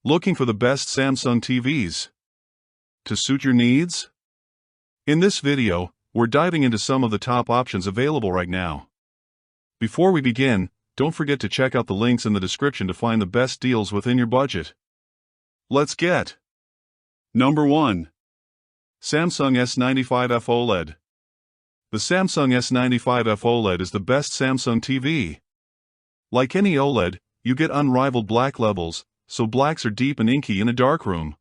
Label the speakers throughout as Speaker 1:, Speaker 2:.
Speaker 1: Looking for the best Samsung TVs to suit your needs? In this video, we're diving into some of the top options available right now. Before we begin, don't forget to check out the links in the description to find the best deals within your budget. Let's get Number 1. Samsung S95F OLED. The Samsung S95F OLED is the best Samsung TV. Like any OLED, you get unrivaled black levels, so blacks are deep and inky in a dark room.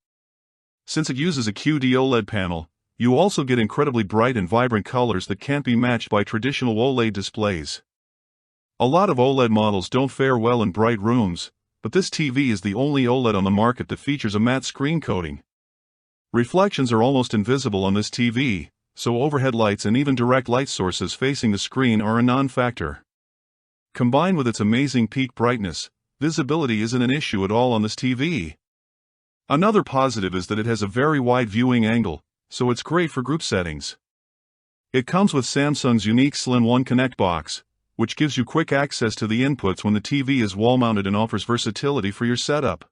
Speaker 1: Since it uses a QD OLED panel, you also get incredibly bright and vibrant colors that can't be matched by traditional OLED displays. A lot of OLED models don't fare well in bright rooms, but this TV is the only OLED on the market that features a matte screen coating. Reflections are almost invisible on this TV, so overhead lights and even direct light sources facing the screen are a non-factor. Combined with its amazing peak brightness, visibility isn't an issue at all on this TV. Another positive is that it has a very wide viewing angle, so it's great for group settings. It comes with Samsung's unique Slim One Connect box, which gives you quick access to the inputs when the TV is wall-mounted and offers versatility for your setup.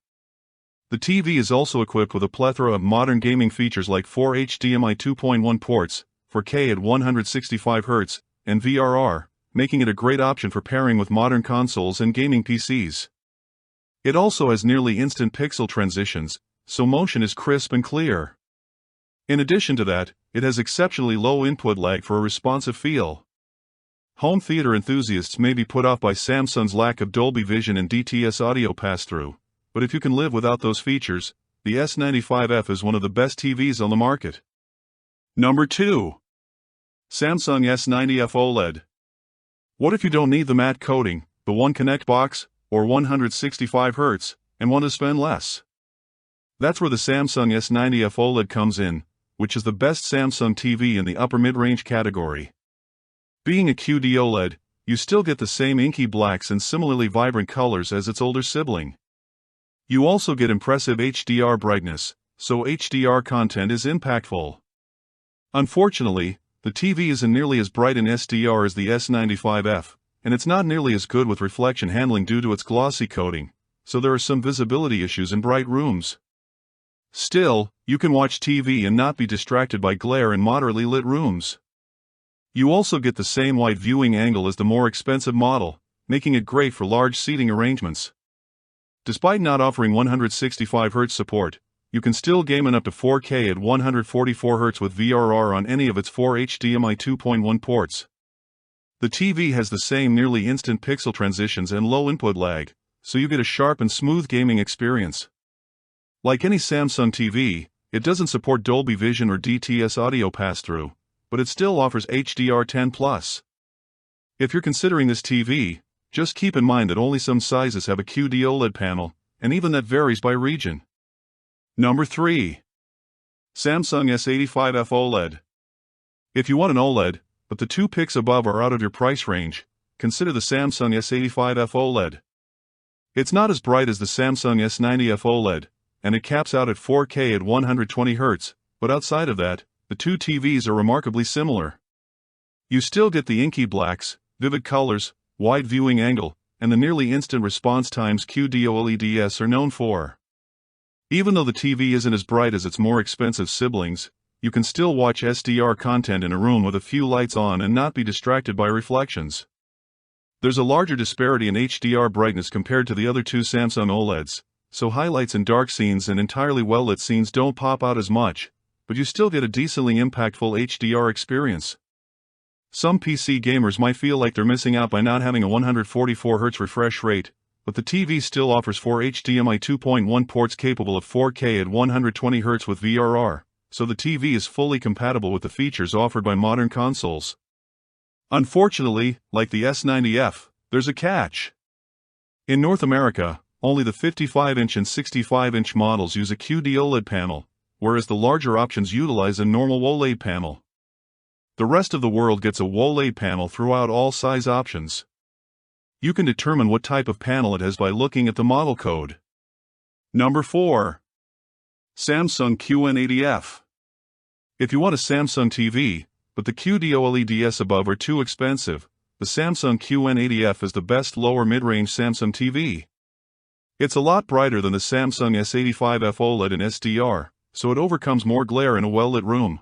Speaker 1: The TV is also equipped with a plethora of modern gaming features like 4 HDMI 2.1 ports, 4K at 165Hz, and VRR, making it a great option for pairing with modern consoles and gaming PCs. It also has nearly instant pixel transitions, so motion is crisp and clear. In addition to that, it has exceptionally low input lag for a responsive feel. Home theater enthusiasts may be put off by Samsung's lack of Dolby Vision and DTS audio pass-through, but if you can live without those features, the S95F is one of the best TVs on the market. Number 2. Samsung S90F OLED. What if you don't need the matte coating, the One Connect box, or 165Hz, and want to spend less? That's where the Samsung S90F OLED comes in, which is the best Samsung TV in the upper mid-range category. Being a QD OLED, you still get the same inky blacks and similarly vibrant colors as its older sibling. You also get impressive HDR brightness, so HDR content is impactful. Unfortunately, the TV isn't nearly as bright in SDR as the S95F, and it's not nearly as good with reflection handling due to its glossy coating, so there are some visibility issues in bright rooms. Still, you can watch TV and not be distracted by glare in moderately lit rooms. You also get the same wide viewing angle as the more expensive model, making it great for large seating arrangements. Despite not offering 165Hz support, you can still game in up to 4K at 144Hz with VRR on any of its 4 HDMI 2.1 ports. The TV has the same nearly instant pixel transitions and low input lag, so you get a sharp and smooth gaming experience. Like any Samsung TV, it doesn't support Dolby Vision or DTS audio pass-through, but it still offers HDR10+. If you're considering this TV, just keep in mind that only some sizes have a QD OLED panel, and even that varies by region. Number 3. Samsung S85F OLED. If you want an OLED, but the two picks above are out of your price range, consider the Samsung S85F OLED. It's not as bright as the Samsung S90F OLED, and it caps out at 4K at 120Hz, but outside of that, the two TVs are remarkably similar. You still get the inky blacks, vivid colors, wide viewing angle, and the nearly instant response times QD OLEDs are known for. Even though the TV isn't as bright as its more expensive siblings, you can still watch SDR content in a room with a few lights on and not be distracted by reflections. There's a larger disparity in HDR brightness compared to the other two Samsung OLEDs, so highlights in dark scenes and entirely well-lit scenes don't pop out as much, but you still get a decently impactful HDR experience. Some PC gamers might feel like they're missing out by not having a 144Hz refresh rate, but the TV still offers 4 HDMI 2.1 ports capable of 4K at 120Hz with VRR, so the TV is fully compatible with the features offered by modern consoles. Unfortunately, like the S90F, there's a catch. In North America, only the 55-inch and 65-inch models use a QD OLED panel, whereas the larger options utilize a normal OLED panel. The rest of the world gets a OLED panel throughout all size options. You can determine what type of panel it has by looking at the model code. Number 4. Samsung QN80F. If you want a Samsung TV, but the QD OLEDs above are too expensive, the Samsung QN80F is the best lower mid-range Samsung TV. It's a lot brighter than the Samsung S85F OLED in SDR, so it overcomes more glare in a well-lit room.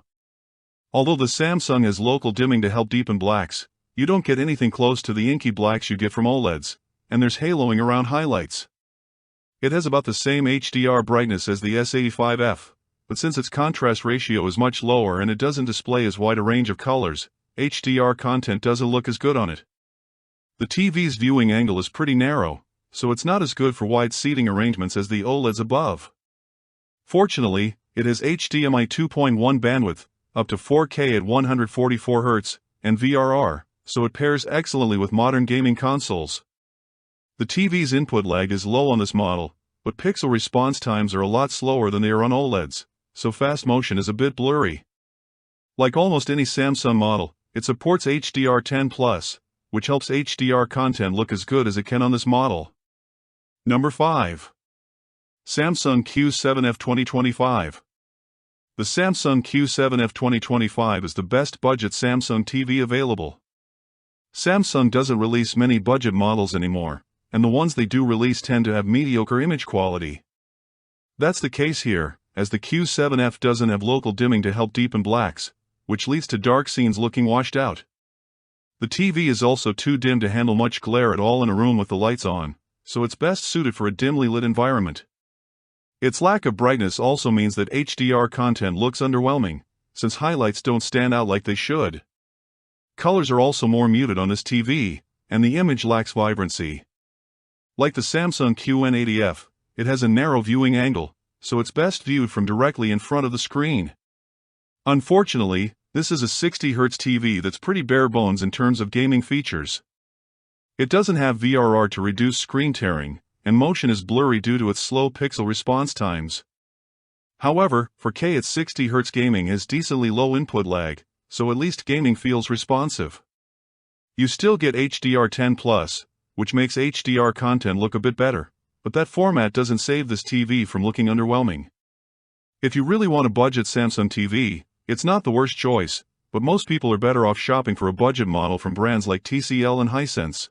Speaker 1: Although the Samsung has local dimming to help deepen blacks, you don't get anything close to the inky blacks you get from OLEDs, and there's haloing around highlights. It has about the same HDR brightness as the S85F, but since its contrast ratio is much lower and it doesn't display as wide a range of colors, HDR content doesn't look as good on it. The TV's viewing angle is pretty narrow, so it's not as good for wide seating arrangements as the OLEDs above. Fortunately, it has HDMI 2.1 bandwidth, up to 4K at 144 Hz, and VRR, so it pairs excellently with modern gaming consoles. The TV's input lag is low on this model, but pixel response times are a lot slower than they are on OLEDs, so fast motion is a bit blurry. Like almost any Samsung model, it supports HDR10+, which helps HDR content look as good as it can on this model. Number 5. Samsung Q7F 2025. The Samsung Q7F 2025 is the best budget Samsung TV available. Samsung doesn't release many budget models anymore, and the ones they do release tend to have mediocre image quality. That's the case here, as the Q7F doesn't have local dimming to help deepen blacks, which leads to dark scenes looking washed out. The TV is also too dim to handle much glare at all in a room with the lights on, so it's best suited for a dimly lit environment. Its lack of brightness also means that HDR content looks underwhelming, since highlights don't stand out like they should. Colors are also more muted on this TV, and the image lacks vibrancy. Like the Samsung QN80F, it has a narrow viewing angle, so it's best viewed from directly in front of the screen. Unfortunately, this is a 60 Hz TV that's pretty bare bones in terms of gaming features. It doesn't have VRR to reduce screen tearing, and motion is blurry due to its slow pixel response times. However, 4K at 60 Hz gaming has decently low input lag, so at least gaming feels responsive. You still get HDR10+, which makes HDR content look a bit better, but that format doesn't save this TV from looking underwhelming. If you really want a budget Samsung TV, it's not the worst choice, but most people are better off shopping for a budget model from brands like TCL and Hisense.